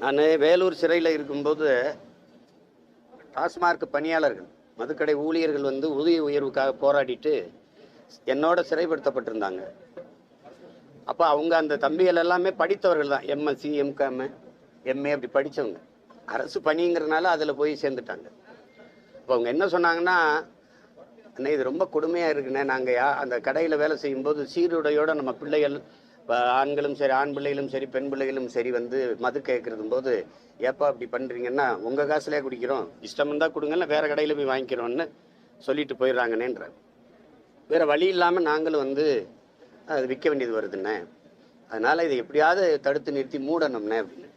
நான் வேலூர் சிறையில் இருக்கும்போது டாஸ்மார்க் பணியாளர்கள் மதுக்கடை ஊழியர்கள் வந்து ஊதிய உயர்வுக்காக போராடிட்டு என்னோட சிறைப்படுத்தப்பட்டிருந்தாங்க. அப்போ அவங்க அந்த தம்பிகள் எல்லாமே படித்தவர்கள் தான், எம்எஸ்சி எம்காம் எம்ஏ அப்படி படித்தவங்க. அரசு பணிங்கிறதுனால அதில் போய் சேர்ந்துட்டாங்க. இப்போ அவங்க என்ன சொன்னாங்கன்னா, அண்ணே இது ரொம்ப கொடுமையாக இருக்குண்ணே, நாங்கள் அந்த கடையில் வேலை செய்யும்போது சீருடையோடு நம்ம பிள்ளைகள் ஆண்களும் சரி, ஆண் பிள்ளைகளும் சரி, பெண் பிள்ளைகளும் சரி வந்து மது கேட்கறதும் போது, ஏப்பா இப்படி பண்ணுறீங்கன்னா, உங்கள் காசுலேயே குடிக்கிறோம், இஷ்டம் இருந்தால் கொடுங்கல்ல, வேறு கடையில் போய் வாங்கிக்கிறோன்னு சொல்லிட்டு போயிடுறாங்கன்னேன்ற. வேறு வழி இல்லாமல் நாங்களும் வந்து அது விற்க வேண்டியது வருதுண்ணே, அதனால் இதை எப்படியாவது தடுத்து நிறுத்தி மூடணும்னே அப்படின்னு.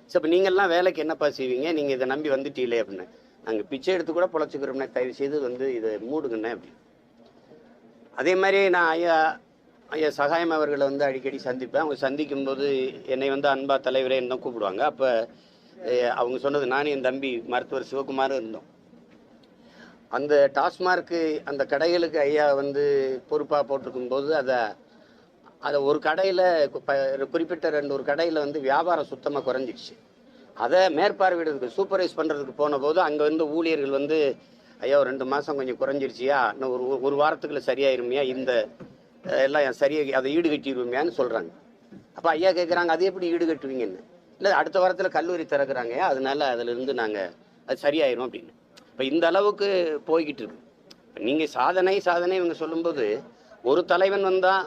சரி, இப்போ நீங்கள்லாம் வேலைக்கு என்னப்பா செய்வீங்க, நீங்கள் இதை நம்பி வந்துட்டீங்களே அப்படின்னு. நாங்கள் பிச்சை எடுத்து கூட பொழைச்சிக்கிறோம்னே, தயவு செய்து வந்து இதை மூடுங்கண்ணே அப்படின்னு. அதே மாதிரி நான் ஐயா சகாயம் அவர்களை வந்து அடிக்கடி சந்திப்பேன். அவங்க சந்திக்கும்போது என்னை வந்து அன்பா தலைவரே என்ன கூப்பிடுவாங்க. அப்போ அவங்க சொன்னது, நானும் என் தம்பி மருத்துவர் சிவகுமாரும் இருந்தோம். அந்த டாஸ்மார்க்கு அந்த கடைகளுக்கு ஐயா வந்து பொறுப்பாக போட்டிருக்கும் போது அதை ஒரு கடையில் குறிப்பிட்ட ஒரு கடையில் வந்து வியாபாரம் சுத்தமாக குறைஞ்சிடுச்சு. அதை மேற்பார்வையிடுறதுக்கு சூப்பர்வைஸ் பண்ணுறதுக்கு போன போது அங்கே வந்து ஊழியர்கள் வந்து, ஐயா ஒரு 2 மாதம் கொஞ்சம் குறைஞ்சிருச்சியா, இன்னும் ஒரு வாரத்துக்குள்ள சரியாயிருமையா, இந்த எல்லாம் சரியாக அதை ஈடுகட்டிடுவோமையான்னு சொல்கிறாங்க. அப்போ ஐயா கேட்குறாங்க, அது எப்படி ஈடுகட்டுவீங்கன்னு. இல்லை, அடுத்த வாரத்தில் கல்லூரி திறக்கிறாங்க, அதனால அதிலிருந்து நாங்கள் அது சரியாயிரும் அப்படின்னு. இப்போ இந்த அளவுக்கு போய்கிட்டு இருக்கு. இப்போ நீங்கள் சாதனை இவங்க சொல்லும்போது, ஒரு தலைவன் வந்தால்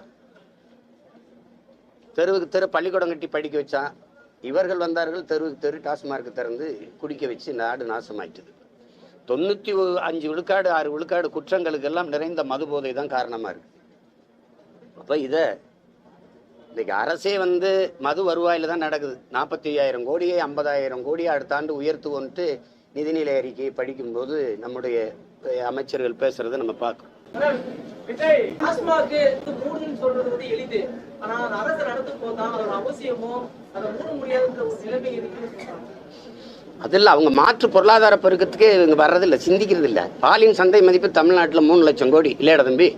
தெருவுக்கு தெரு பள்ளிக்கூடம் கட்டி படிக்க வச்சான், இவர்கள் வந்தார்கள் தெருவுக்கு தெரு டாஸ்மார்க்கு திறந்து குடிக்க வச்சு நாடு நாசமாயிட்டுது. 95 விழுக்காடு 6 விழுக்காடு குற்றங்களுக்கெல்லாம் நிறைந்த மது போதை தான் காரணமாக இருக்குது. அப்போ இதை இன்னைக்கு அரசே வந்து மது வருவாயில் தான் நடக்குது. 45,000 கோடியை 50,000 கோடியை அடுத்த ஆண்டு உயர்த்துவோன்ட்டு நிதிநிலை அறிக்கையை படிக்கும்போது நம்முடைய அமைச்சர்கள் பேசுறதை நம்ம பார்க்கணும். அதில் அவங்க மாற்று பொருளாதார பெருக்கத்துக்கே இவங்க வர்றதில்லை, சிந்திக்கிறது இல்லை. பாலின் சந்தை மதிப்பு தமிழ்நாட்டில் 3 லட்சம் கோடி இல்லையாட தம்பி?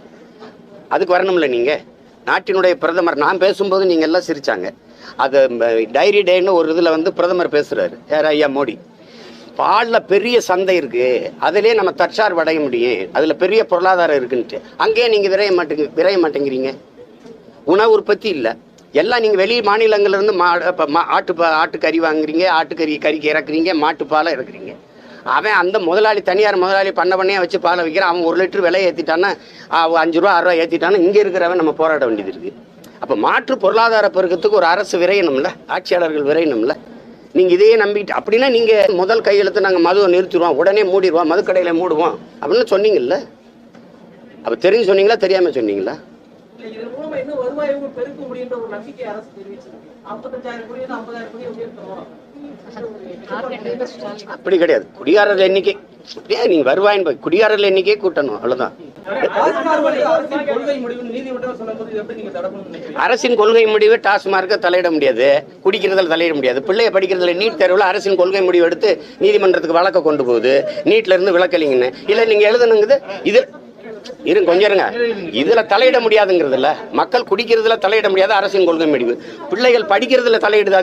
அதுக்கு வரணும்ல. நீங்கள் நாட்டினுடைய பிரதமர், நான் பேசும்போது நீங்கள் எல்லாம் சிரிச்சாங்க. அது டைரி டேன்னு ஒரு இதில் வந்து பிரதமர் பேசுகிறாரு, யார் ஐயா மோடி. பாலில் பெரிய சந்தை இருக்குது, அதிலே நம்ம தற்சார்பு அடைய முடியும், அதில் பெரிய பொருளாதாரம் இருக்குன்ட்டு அங்கேயே நீங்கள் விரைய மாட்டேங்கிறீங்க. உணவு உற்பத்தி இல்லை, எல்லாம் நீங்கள் வெளி மாநிலங்கள்லேருந்து ஆட்டுக்கறி வாங்குறீங்க, கறிக்கு இறக்குறீங்க, மாட்டுப்பாலை இறக்குறீங்க. அவன் அந்த முதலாளி, தனியார் முதலாளி பண்ணையே வச்சு பாலை விற்கிறான். அவன் 1 லிட்டர் விலையை ஏற்றிட்டான்னா, 5 ரூபா 6 ரூபா ஏற்றிட்டான்னா, இங்கே இருக்கிறவன் நம்ம போராட வேண்டியது இருக்குது. அப்போ மாற்று பொருளாதார பெருக்கத்துக்கு ஒரு அரசு விரையணும்ல, ஆட்சியாளர்கள் விரையணும்ல. நீங்கள் இதையே நம்பிட்டு அப்படின்னா நீங்கள் முதல் கையெழுத்து நாங்கள் மதுவை நிறுத்திடுவோம், உடனே மூடிடுவோம், மதுக்கடையில் மூடுவோம் அப்படின்னு சொன்னீங்கல்ல. அப்போ தெரிஞ்சு சொன்னீங்களா, தெரியாமல் சொன்னீங்களா? அப்படி கிடையாது. குடிகாரர்கள் எண்ணிக்கை அப்படியே நீங்க வருவாயின் குடிகாரர்கள் எண்ணிக்கையே கூட்டணும், அவ்வளவுதான். அரசின் கொள்கை முடிவு டாஸ்மார்க்க தலையிட முடியாது, குடிக்கிறதுல தலையிட முடியாது. பிள்ளைய படிக்கிறதுல நீட் தேர்வில் அரசின் கொள்கை முடிவு எடுத்து நீதிமன்றத்துக்கு வழக்க கொண்டு போகுது, நீட்ல இருந்து விளக்கலிங்கன்னு. இல்ல நீங்க எழுதணுங்குது, இது கொஞ்சம் இருங்க, இதுல தலையிட முடியாதுங்கிறதுல, மக்கள் குடிக்கிறதுல தலையிட முடியாது அரசின் கொள்கை முடிவு. பிள்ளைகள் படிக்கிறதுல தலையிடுது,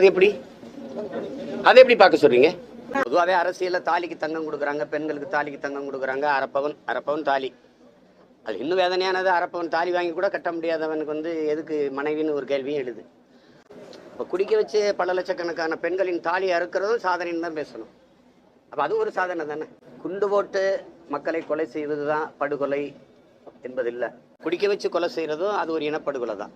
அது எப்படி பார்க்க சொல்றீங்க? பொதுவாகவே அரசியலில் தாலிக்கு தங்கம் கொடுக்குறாங்க, பெண்களுக்கு தாலிக்கு தங்கம் கொடுக்குறாங்க, அரைப்பவன் தாலி. அது இன்னும் வேதனையானது, அரைப்பவன் தாலி வாங்கி கூட கட்ட முடியாதவனுக்கு வந்து எதுக்கு மனைவின்னு ஒரு கேள்வியும் எழுது. இப்போ குடிக்க வச்சு பல லட்சக்கணக்கான பெண்களின் தாலி அறுக்கிறதும் சாதனைன்னு தான் பேசணும். அப்போ அதுவும் ஒரு சாதனை தானே. குண்டு போட்டு மக்களை கொலை செய்வது தான் படுகொலை என்பதில்லை, குடிக்க வச்சு கொலை செய்கிறதும் அது ஒரு இனப்படுகொலை தான்.